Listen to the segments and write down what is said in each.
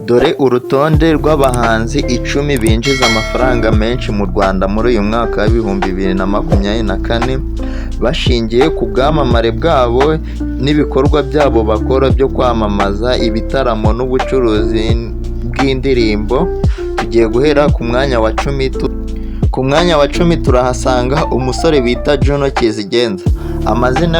Dore urutonde rw'abahanzi 10 binjiza amafaranga menshi mu Rwanda muri uyu mwaka w'ibihumbi 2024 bashingiye ku bwamamare bwabo n'ibikorwa byabo bakora byo kwamamaza ibitaramo n'ubucuruzi bw'indirimbo. Tugiye guhera ku mwanya wa 10. Ku mwanya wa 10 turahasanga umusore bita Juno Kizigenza. Amazina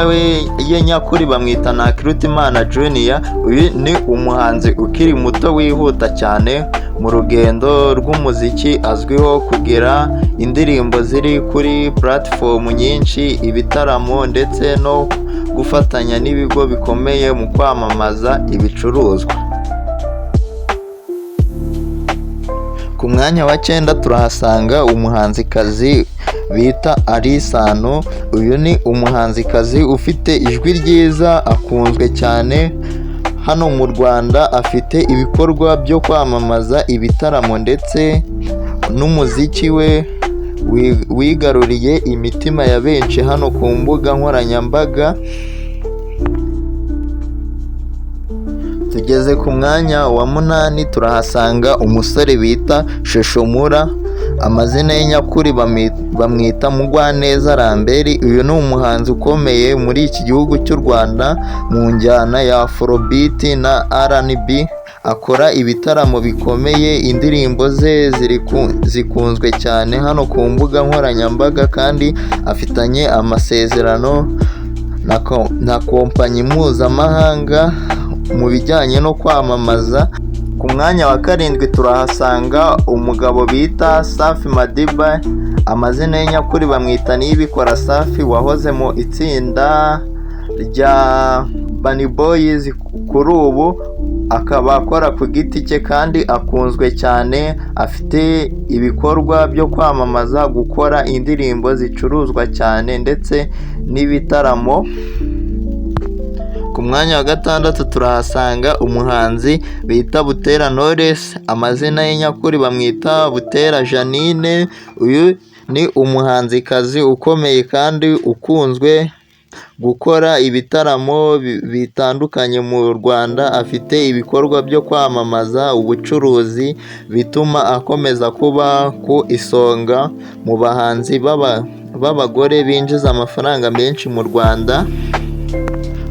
ye nyakuri bamwita Ntakirutimana Junior. Uyu ni umuhanzi ukiri muto wihuta cyane mu rugendo rw'umuziki, azwiho kugira indirimbo ziri kuri platform nyinshi, ibitaramo ndetse no gufatanya n'ibigo bikomeye mu kwamamaza ibicuruzwa. Ku mwanya wa 9 turahasanga umuhanzikazi bita Alisano. Uyu ni umuhanzikazi ufite ijwi ryiza, akunzwe cyane hano mu Rwanda. Afite ibikorwa byo kwamamaza ibitaramo ndetse n'umuziki we wigaruriye imitima ya benshi hano ku mbuga nkoranyambaga. Tugeze ku mwanya wa 8 turahasanga umusore bita Sheshomura. Amazina ye nyakuri bamwita Mugwaneza Lambert. Uyu ni umuhanzi ukomeye muri iki gihugu cy'u Rwanda mu njyana ya Afrobeat na R&B. Akora ibitaramo bikomeye, indirimbo ze zikunzwe cyane hano ku mbuga nkoranyambaga kandi afitanye amasezerano na kompanyi mpuzamahanga mu bijyanye no kwamamaza. Ku mwanya wa 7 turahasanga umugabo bita Safi Madiba. Amazina ye nyakuri bamwita Niyibikora Safi, wahoze mu itsinda rya Bunny Boys. Kuri ubu akaba akora ku giti cye kandi akunzwe cyane. Afite ibikorwa byo kwamamaza, gukora indirimbo zicuruzwa cyane ndetse n'ibitaramo. Ku mwanya wa 6 turahasanga umuhanzi bita Butera Knowless. Amazina ye nyakuri bamwita Butera Janine. Uyu ni umuhanzikazi ukomeye kandi ukunzwe gukora ibitaramo bitandukanye mu Rwanda. Afite ibikorwa byo kwamamaza ubucuruzi bituma akomeza kuba ku isonga mu bahanzi b'abagore binjiza amafaranga menshi mu Rwanda.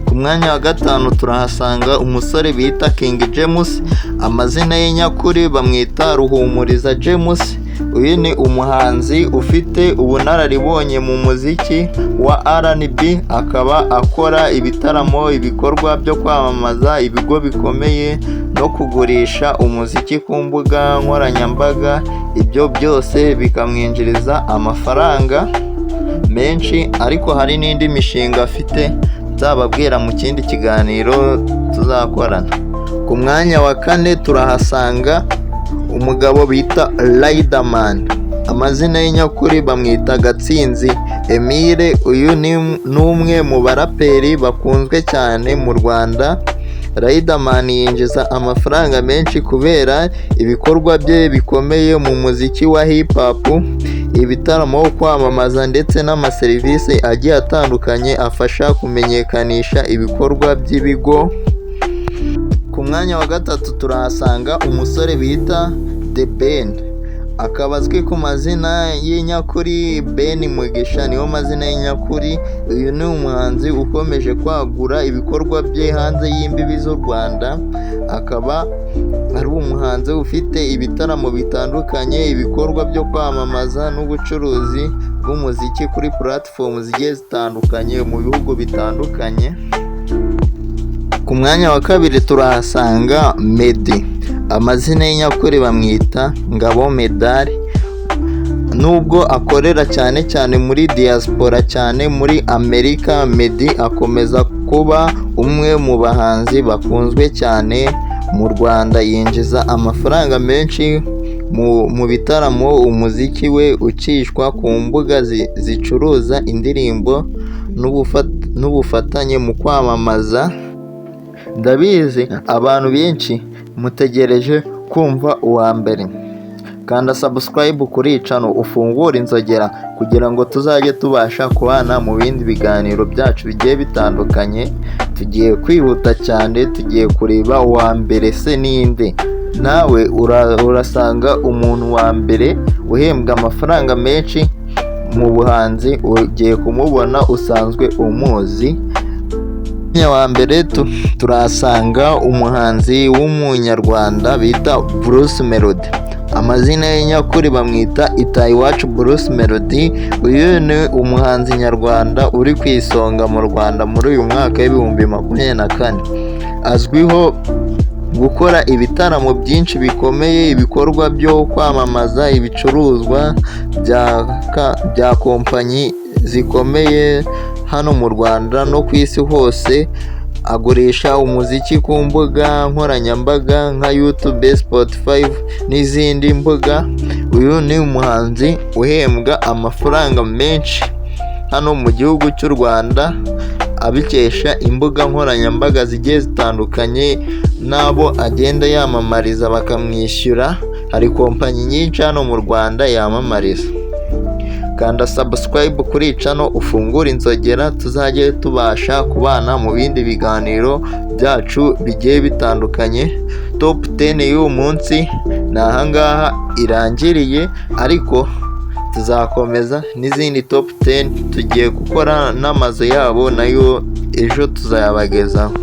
Ku mwanya wa 5 turahasanga umusore bita King James. Amazina ye nyakuri bamwita Ruhumuriza James. Uyu ni umuhanzi ufite ubunararibonye mu muziki wa R&B, akaba akora ibitaramo, ibikorwa byo kwamamaza ibigo bikomeye no kugurisha umuziki ku mbuga nkoranyambaga. Ibyo byose bikamwinjiriza amafaranga menshi, ariko hari n'indi mishinga afite nzababwira mu kindi kiganiro tuzakorana. Ku mwanya wa 4 turahasanga umugabo bita Riderman. Amazina ye nyakuri bamwita Gatsinzi Emile. Uyu ni umwe mu baraperi bakunzwe cyane mu Rwanda. Riderman yinjiza amafaranga menshi kubera ibikorwa bye bikomeye mu muziki wa hip hop, ibitaramo, kwamamaza ndetse n'amaserivisi agiye atandukanye afasha kumenyekanisha ibikorwa by'ibigo. Ku mwanya wa 3 turahasanga umusore bita The Ben. Akaba azwi ku mazina y'inyakuri Ben Mugisha, niyo mazina y'inyakuri. Uyu ni umuhanzi ukomeje kwagura ibikorwa bye hanze y'imbibi z'u Rwanda. Akaba ari umuhanzi ufite ibitaramo bitandukanye, ibikorwa byo kwamamaza n'ubucuruzi bw'umuziki kuri platform zigiye zitandukanye mu bihugu bitandukanye. Ku mwanya wa 2 turahasanga Meddy. Amazina y'inyakuri bamwita Ngabo Medali. Nubwo akorera cyane muri diaspora cyane muri Amerika, Meddy akomeza kuba umwe mu bahanzi bakunzwe cyane mu Rwanda. Yinjiza amafaranga menshi mu bitaramo, umuziki we ukishwa ku mbuga zicuruza indirimbo n'ubufatanye mu kwamamaza. Ndabizi abantu benshi mutegereje kumva uwa mbere. Kanda subscribe kuri channel, ufungura inzogera kugira ngo tuzajye tubasha kubana mu bindi biganiro byacu bigiye bitandukanye. Tugiye kwihuta cyane, tugiye kureba uwa mbere se ninde. nawe urasanga umuntu wa mbere uhembwa amafaranga menshi mu buhanzi ugiye kumubona usanzwe umuzi. Wa mbere turahasanga umuhanzi w'umunyarwanda bita Bruce Melody, amazina ye nyakuri bamwita Itahiwacu Bruce Melody. Uyu ni umuhanzi nyarwanda uri ku isonga mu Rwanda muri uyu mwaka w'ibihumbi 2024. Azwiho gukora ibitaramo byinshi bikomeye, ibikorwa byo kwamamaza ibicuruzwa bya kompanyi zikomeye hano mu Rwanda no ku isi hose. Agurisha umuziki ku mbuga nkoranyambaga nka YouTube, Spotify n'izindi mbuga. Uyu ni umuhanzi uhembwa amafaranga menshi hano mu gihugu cy'u Rwanda abikesha imbuga nkoranyambaga zigiye zitandukanye, n'abo agenda yamamariza bakamwishyura. Hari kompanyi nyinshi hano mu Rwanda yamamariza. Kanda subscribe kuri channel, ufungure inzogera, tuzajye tubasha kubana mu bindi biganiro byacu bigiye bitandukanye. Top 10 y'uyu munsi ni ahangaha irangiriye, ariko tuzakomeza n'izindi top 10 tugiye gukora n'amazu yabo, nayo ejo tuzayabagezaho.